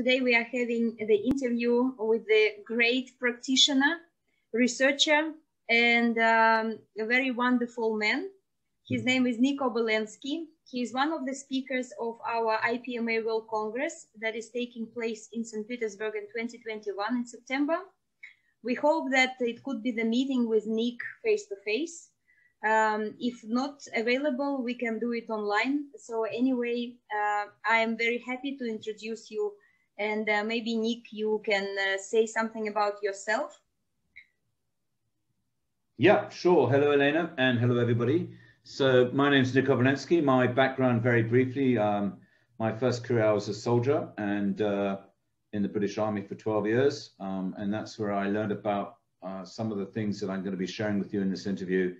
Today we are having the interview with the great practitioner, researcher, and a very wonderful man. His name is Nik Obоленски. He is one of the speakers of our IPMA World Congress that is taking place in St. Petersburg in 2021 in September. We hope that it could be the meeting with Nik face-to-face. If not available, we can do it online. So anyway, I am very happy to introduce you. And maybe, Nik, you can say something about yourself. Yeah, sure. Hello, Elena, and hello, everybody. So my name is Nik Obоленски. My background, very briefly, my first career, I was a soldier and in the British Army for 12 years. And that's where I learned about some of the things that I'm going to be sharing with you in this interview,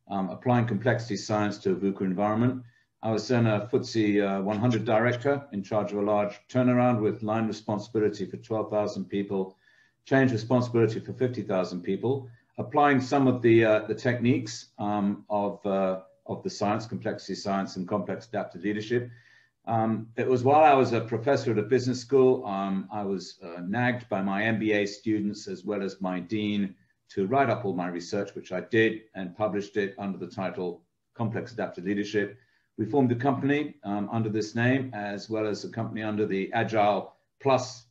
applying complexity science to a VUCA environment. I was then a FTSE 100 director in charge of a large turnaround with line responsibility for 12,000 people, change responsibility for 50,000 people, applying some of the techniques of the science, complexity science and complex adaptive leadership. It was while I was a professor at a business school, I was nagged by my MBA students as well as my dean to write up all my research, which I did and published it under the title Complex Adaptive Leadership. We formed a company under this name, as well as a company under the Agile Plus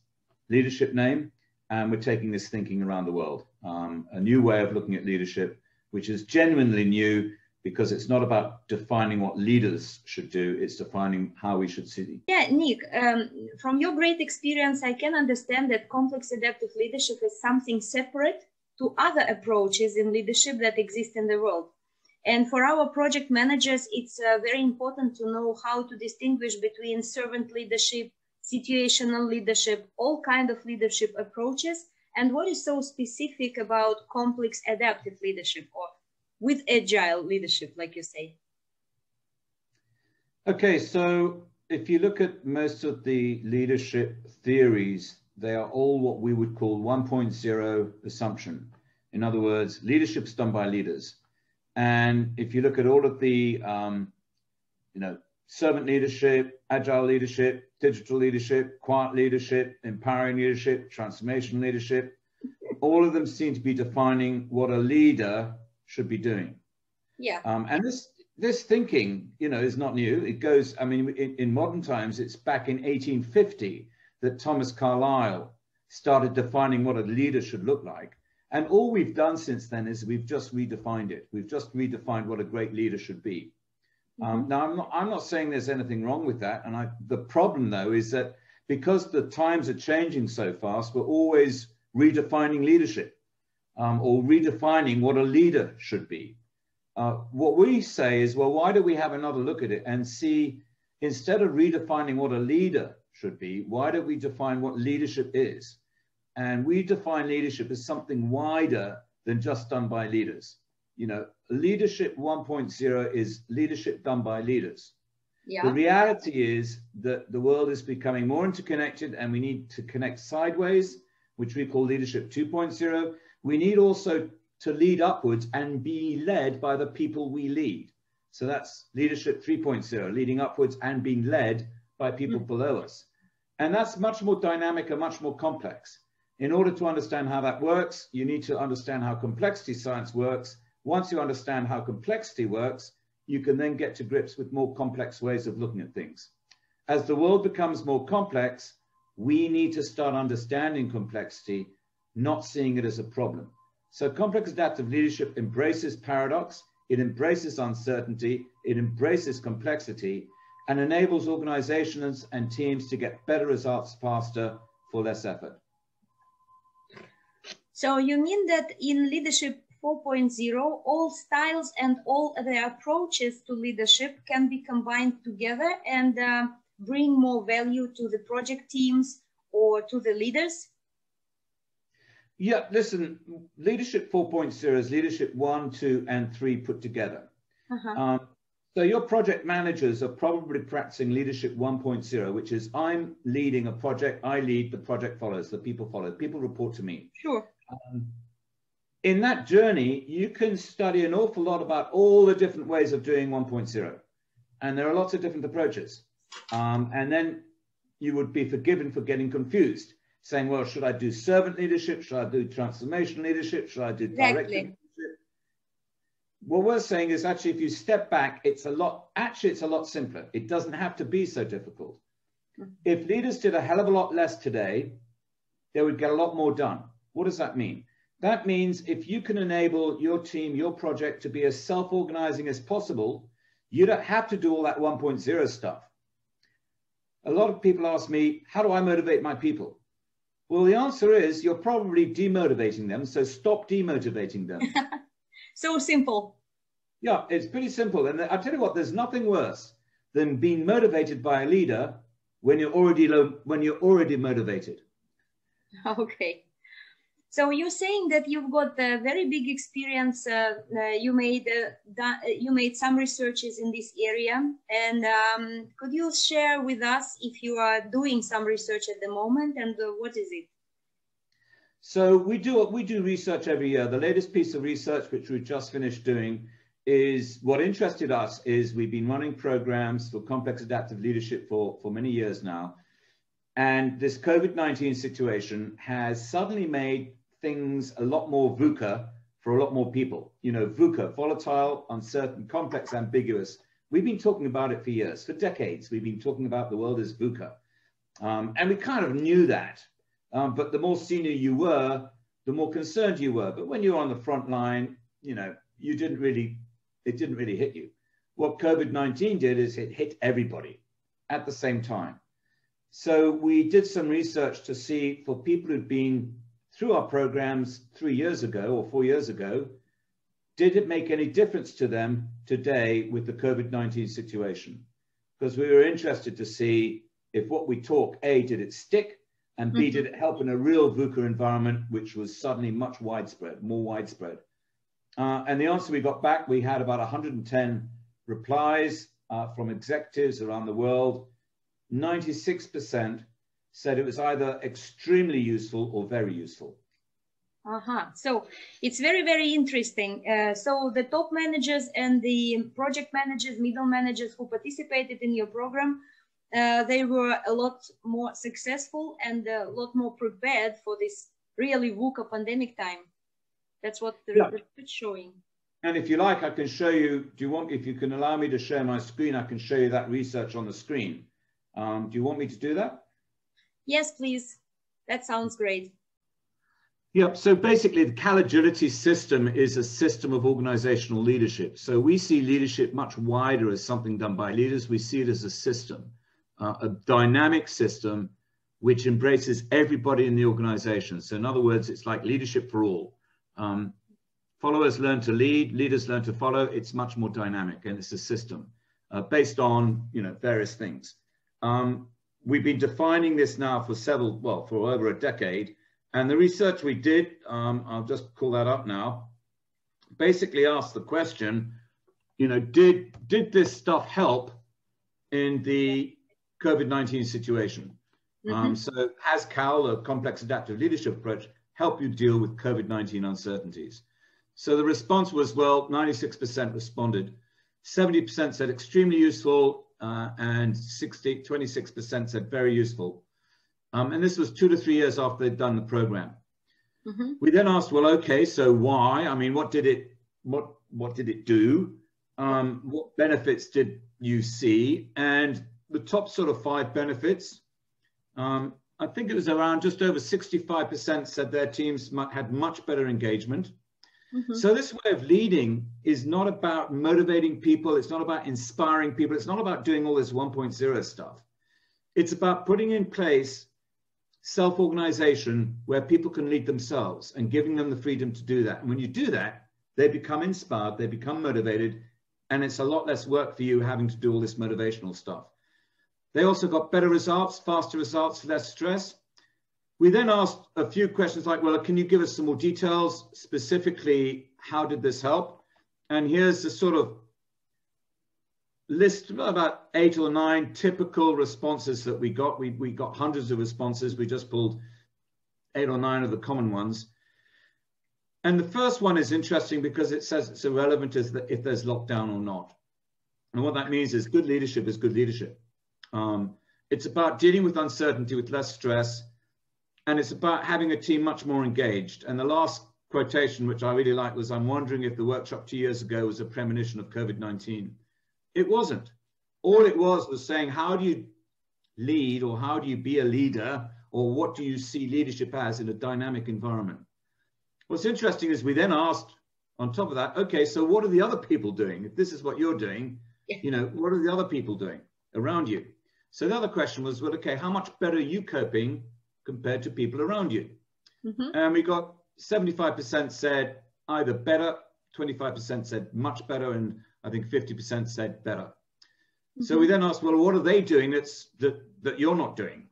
leadership name. And we're taking this thinking around the world. A new way of looking at leadership, which is genuinely new because it's not about defining what leaders should do, it's defining how we should see. Yeah, Nik, from your great experience, I can understand that complex adaptive leadership is something separate to other approaches in leadership that exist in the world. And for our project managers, it's very important to know how to distinguish between servant leadership, situational leadership, all kinds of leadership approaches, and what is so specific about complex adaptive leadership or with agile leadership, like you say. Okay, so if you look at most of the leadership theories, they are all what we would call 1.0 assumption. In other words, leadership is done by leaders. And if you look at all of the, servant leadership, agile leadership, digital leadership, quiet leadership, empowering leadership, transformation leadership, all of them seem to be defining what a leader should be doing. Yeah. And this thinking, is not new. It goes, in modern times, it's back in 1850 that Thomas Carlyle started defining what a leader should look like. And all we've done since then is we've just redefined it. We've just redefined what a great leader should be. Now, I'm not saying there's anything wrong with that. And the problem, though, is that because the times are changing so fast, we're always redefining leadership or redefining what a leader should be. What we say is, well, why do we have another look at it and see, instead of redefining what a leader should be, why don't we define what leadership is? And we define leadership as something wider than just done by leaders. Leadership 1.0 is leadership done by leaders. Yeah. The reality is that the world is becoming more interconnected and we need to connect sideways, which we call leadership 2.0. We need also to lead upwards and be led by the people we lead. So that's leadership 3.0, leading upwards and being led by people below us. And that's much more dynamic and much more complex. In order to understand how that works, you need to understand how complexity science works. Once you understand how complexity works, you can then get to grips with more complex ways of looking at things. As the world becomes more complex, we need to start understanding complexity, not seeing it as a problem. So complex adaptive leadership embraces paradox, it embraces uncertainty, it embraces complexity, and enables organizations and teams to get better results faster for less effort. So you mean that in leadership 4.0, all styles and all the approaches to leadership can be combined together and bring more value to the project teams or to the leaders? Yeah, listen, leadership 4.0 is leadership 1, 2, and 3 put together. So your project managers are probably practicing leadership 1.0, which is I'm leading a project, I lead, the project follows, the people follow, people report to me. Sure. In that journey, you can study an awful lot about all the different ways of doing 1.0. And there are lots of different approaches. And then you would be forgiven for getting confused, saying, well, should I do servant leadership? Should I do transformation leadership? Should I do directive leadership? What we're saying is actually, if you step back, it's a lot simpler. It doesn't have to be so difficult. If leaders did a hell of a lot less today, they would get a lot more done. What does that mean? That means if you can enable your team, your project to be as self-organizing as possible, you don't have to do all that 1.0 stuff. A lot of people ask me, how do I motivate my people? Well, the answer is you're probably demotivating them, so stop demotivating them. So simple. Yeah, it's pretty simple. And I'll tell you what, there's nothing worse than being motivated by a leader when you're already motivated. Okay. So you're saying that you've got a very big experience. You made some researches in this area, and could you share with us if you are doing some research at the moment, and what is it? So we do research every year. The latest piece of research, which we just finished doing, is what interested us. Is we've been running programs for complex adaptive leadership for many years now, and this COVID-19 situation has suddenly made things a lot more VUCA for a lot more people. You know, VUCA, volatile, uncertain, complex, ambiguous. We've been talking about it for years, for decades. We've been talking about the world as VUCA. And we kind of knew that. But the more senior you were, the more concerned you were. But when you're on the front line, you know, it didn't really hit you. What COVID-19 did is it hit everybody at the same time. So we did some research to see, for people who'd been through our programs 3 years ago or 4 years ago, did it make any difference to them today with the COVID-19 situation? Because we were interested to see if what we talk, A, did it stick, and B, did it help in a real VUCA environment, which was suddenly much more widespread. And the answer we got back, we had about 110 replies from executives around the world. 96% said it was either extremely useful or very useful. So it's very, very interesting. So the top managers and the project managers, middle managers who participated in your program, they were a lot more successful and a lot more prepared for this really VUCA pandemic time. That's what the report is showing. And if you like, I can show you, if you can allow me to share my screen, I can show you that research on the screen. Do you want me to do that? Yes, please. That sounds great. Yep. So basically, the Cal Agility system is a system of organizational leadership. So we see leadership much wider as something done by leaders. We see it as a system, a dynamic system which embraces everybody in the organization. So in other words, it's like leadership for all. Followers learn to lead, leaders learn to follow. It's much more dynamic, and it's a system based on, you know, various things. We've been defining this now for for over a decade. And the research we did, I'll just pull that up now, basically asked the question, you know, did this stuff help in the COVID-19 situation? So has CAL, a complex adaptive leadership approach, help you deal with COVID-19 uncertainties? So the response was, well, 96% responded. 70% said extremely useful, and 26% said very useful. And this was 2 to 3 years after they'd done the program. We then asked, well, okay, so why? I mean, what did it do? What benefits did you see? And the top sort of 5 benefits, I think it was around just over 65% said their teams had much better engagement. So this way of leading is not about motivating people. It's not about inspiring people. It's not about doing all this 1.0 stuff. It's about putting in place self-organization where people can lead themselves and giving them the freedom to do that. And when you do that, they become inspired, they become motivated, and it's a lot less work for you having to do all this motivational stuff. They also got better results, faster results, less stress. We then asked a few questions like, well, can you give us some more details? Specifically, how did this help? And here's the sort of list, about 8 or 9 typical responses that we got. We got hundreds of responses. We just pulled 8 or 9 of the common ones. And the first one is interesting because it says it's irrelevant as if there's lockdown or not. And what that means is good leadership is good leadership. It's about dealing with uncertainty with less stress. And it's about having a team much more engaged. And the last quotation, which I really like, was, I'm wondering if the workshop 2 years ago was a premonition of COVID-19. It wasn't. All it was saying, how do you lead, or how do you be a leader, or what do you see leadership as in a dynamic environment? What's interesting is we then asked, on top of that, okay, so what are the other people doing? If this is what you're doing, you know, what are the other people doing around you? So the other question was, well, okay, how much better are you coping compared to people around you? And we got 75% said either better, 25% said much better, and I think 50% said better. So we then asked, well, what are they doing that you're not doing?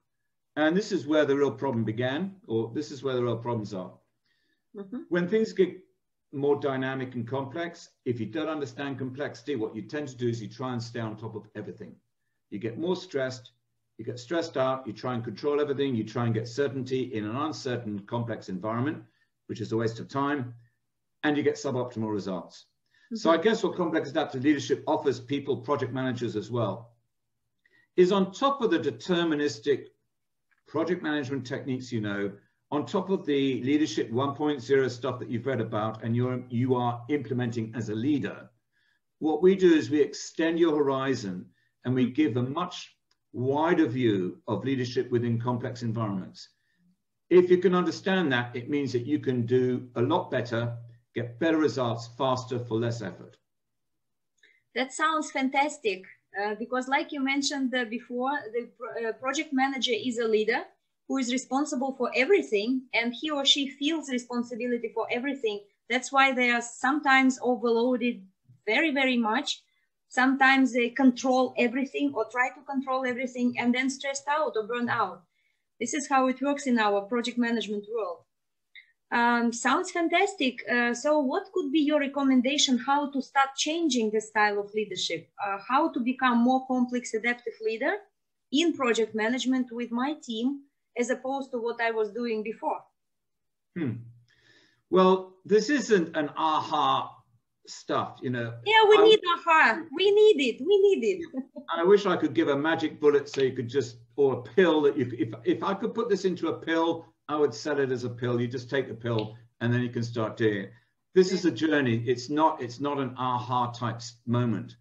And this is where the real problem began, or this is where the real problems are. When things get more dynamic and complex, if you don't understand complexity, what you tend to do is you try and stay on top of everything. You get more stressed, you get stressed out, you try and control everything, you try and get certainty in an uncertain, complex environment, which is a waste of time, and you get suboptimal results. So I guess what complex adaptive leadership offers people, project managers as well, is on top of the deterministic project management techniques, you know, on top of the leadership 1.0 stuff that you've read about and you are implementing as a leader, what we do is we extend your horizon and we give a much wider view of leadership within complex environments. If you can understand that, it means that you can do a lot better, get better results faster for less effort. That sounds fantastic, because like you mentioned before, the project manager is a leader who is responsible for everything, and he or she feels responsibility for everything. That's why they are sometimes overloaded very, very much. Sometimes they control everything or try to control everything and then stressed out or burned out. This is how it works in our project management world. Sounds fantastic. So what could be your recommendation how to start changing the style of leadership? How to become more complex adaptive leader in project management with my team, as opposed to what I was doing before? Well, this isn't an aha stuff, you know. Yeah, we need aha. We need it. We need it. I wish I could give a magic bullet so you could just, or a pill that you could, if I could put this into a pill, I would sell it as a pill. You just take the pill and then you can start doing it. This is a journey. It's not an aha type moment.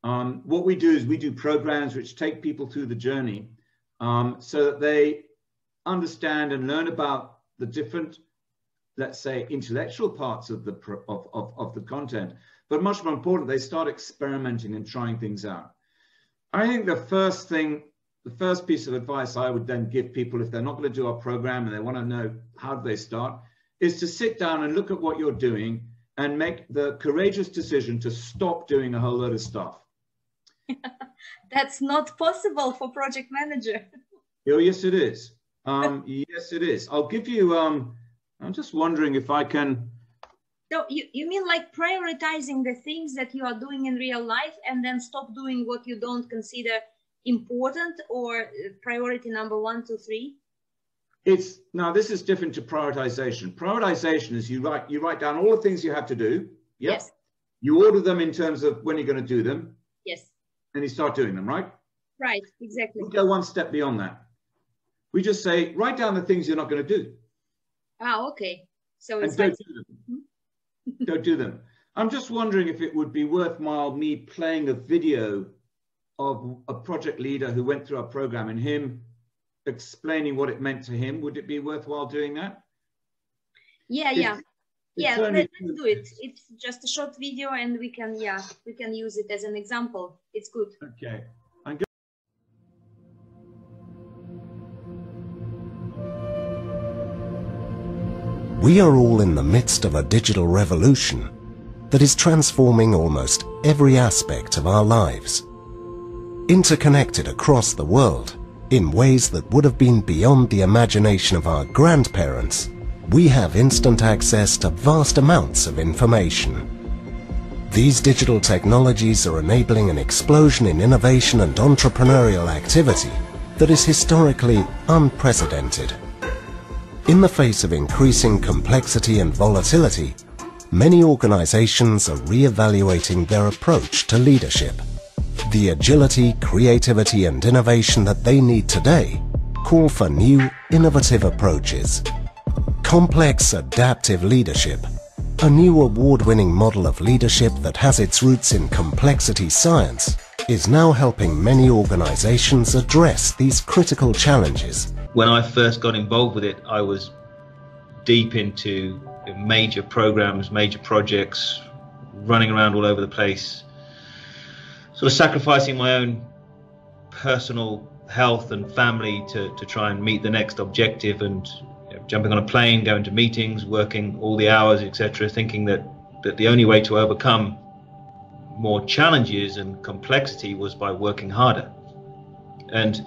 What we do is we do programs which take people through the journey so that they understand and learn about the different, let's say, intellectual parts of the content, but much more important, they start experimenting and trying things out. I think the first piece of advice I would then give people, if they're not going to do our program and they want to know how do they start, is to sit down and look at what you're doing and make the courageous decision to stop doing a whole load of stuff. That's not possible for project manager. Oh, yes, it is. Yes, it is. I'll give you, I'm just wondering if I can. So you mean like prioritizing the things that you are doing in real life and then stop doing what you don't consider important, or priority number 1, 2, 3? Now this is different to prioritization. Prioritization is you write down all the things you have to do. Yep. Yes. You order them in terms of when you're going to do them. Yes. And you start doing them, right? Right, exactly. We go one step beyond that. We just say, write down the things you're not going to do. Ah, okay. So it's don't do them. Don't do them. I'm just wondering if it would be worthwhile me playing a video of a project leader who went through our program and him explaining what it meant to him. Would it be worthwhile doing that? Yeah, let's do it. It's just a short video and we can use it as an example. It's good. Okay. We are all in the midst of a digital revolution that is transforming almost every aspect of our lives. Interconnected across the world in ways that would have been beyond the imagination of our grandparents, we have instant access to vast amounts of information. These digital technologies are enabling an explosion in innovation and entrepreneurial activity that is historically unprecedented. In the face of increasing complexity and volatility, many organizations are re-evaluating their approach to leadership, The agility, creativity and innovation that they need today call for new, innovative approaches. Complex, adaptive leadership, a new award-winning model of leadership that has its roots in complexity science, is now helping many organizations address these critical challenges. When I first got involved with it, I was deep into major programs, major projects, running around all over the place, sort of sacrificing my own personal health and family to try and meet the next objective, and jumping on a plane, going to meetings, working all the hours, etc., thinking that the only way to overcome more challenges and complexity was by working harder. And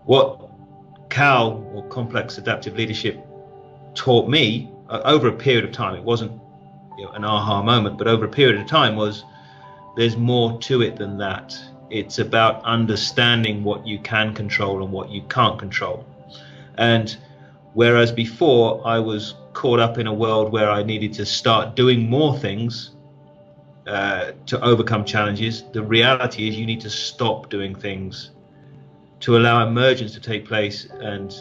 what CAL, or Complex Adaptive Leadership, taught me over a period of time, it wasn't an aha moment, but over a period of time, was there's more to it than that. It's about understanding what you can control and what you can't control. And whereas before I was caught up in a world where I needed to start doing more things to overcome challenges, the reality is you need to stop doing things to allow emergence to take place, and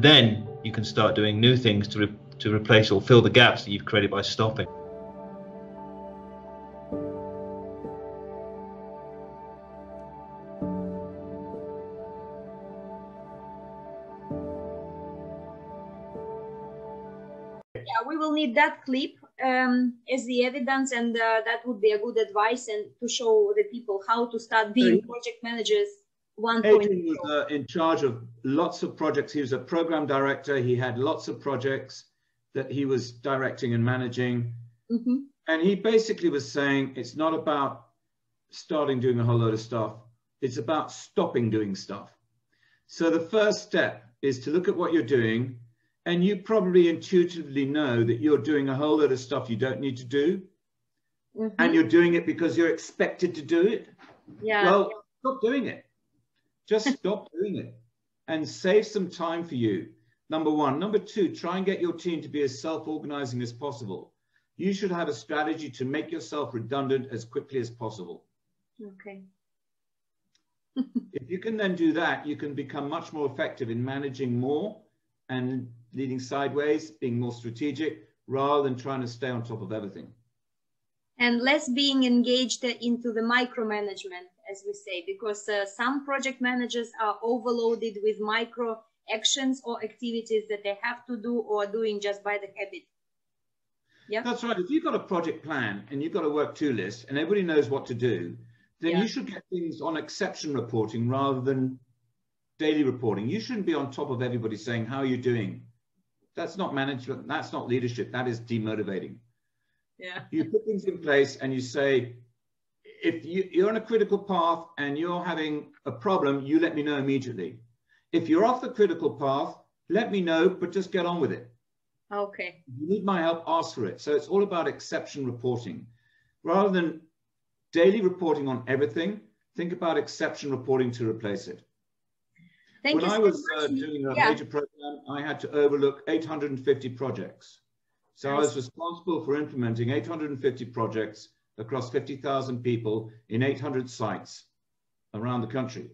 then you can start doing new things to replace or fill the gaps that you've created by stopping. Yeah, we will need that clip as the evidence, and that would be a good advice and to show the people how to start being project managers 1.0. Adrian was in charge of lots of projects. He was a program director. He had lots of projects that he was directing and managing. Mm-hmm. And he basically was saying, it's not about starting doing a whole load of stuff. It's about stopping doing stuff. So the first step is to look at what you're doing, and you probably intuitively know that you're doing a whole load of stuff you don't need to do. Mm-hmm. And you're doing it because you're expected to do it. Yeah. Well, stop doing it. Just stop doing it and save some time for you. Number one. Number two, try and get your team to be as self-organizing as possible. You should have a strategy to make yourself redundant as quickly as possible. Okay. If you can then do that, you can become much more effective in managing more and leading sideways, being more strategic, rather than trying to stay on top of everything. And less being engaged into the micromanagement, as we say, because some project managers are overloaded with micro actions or activities that they have to do or are doing just by the habit. Yeah, that's right. If you've got a project plan and you've got a work-to list and everybody knows what to do, then you should get things on exception reporting rather than daily reporting. You shouldn't be on top of everybody saying, how are you doing? That's not management. That's not leadership. That is demotivating. Yeah. You put things in place and you say, if you're on a critical path and you're having a problem, you let me know immediately. If you're off the critical path, let me know, but just get on with it. Okay. If you need my help, ask for it. So it's all about exception reporting. Rather than daily reporting on everything, think about exception reporting to replace it. Thank you. When I was doing a major program, I had to overlook 850 projects. So I was responsible for implementing 850 projects across 50,000 people in 800 sites around the country.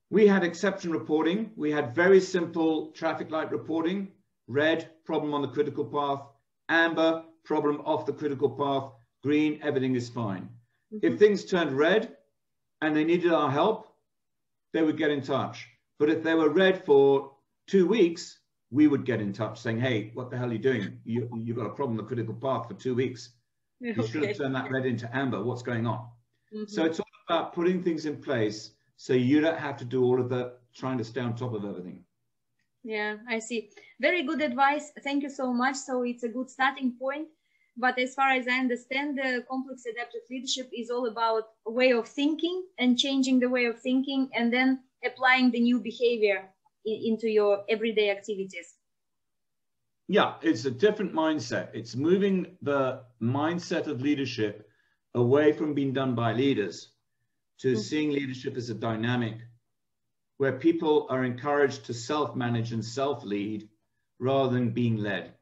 We had exception reporting. We had very simple traffic light reporting. Red, problem on the critical path. Amber, problem off the critical path. Green, everything is fine. Mm-hmm. If things turned red and they needed our help, they would get in touch. But if they were red for 2 weeks, we would get in touch saying, hey, what the hell are you doing? You've got a problem on the critical path for 2 weeks. You should have turned that red into amber. What's going on? Mm-hmm. So it's all about putting things in place so you don't have to do all of the trying to stay on top of everything. Yeah, I see. Very good advice. Thank you so much. So it's a good starting point. But as far as I understand, the complex adaptive leadership is all about a way of thinking and changing the way of thinking and then applying the new behavior into your everyday activities. Yeah, it's a different mindset. It's moving the mindset of leadership away from being done by leaders to seeing leadership as a dynamic where people are encouraged to self-manage and self-lead rather than being led.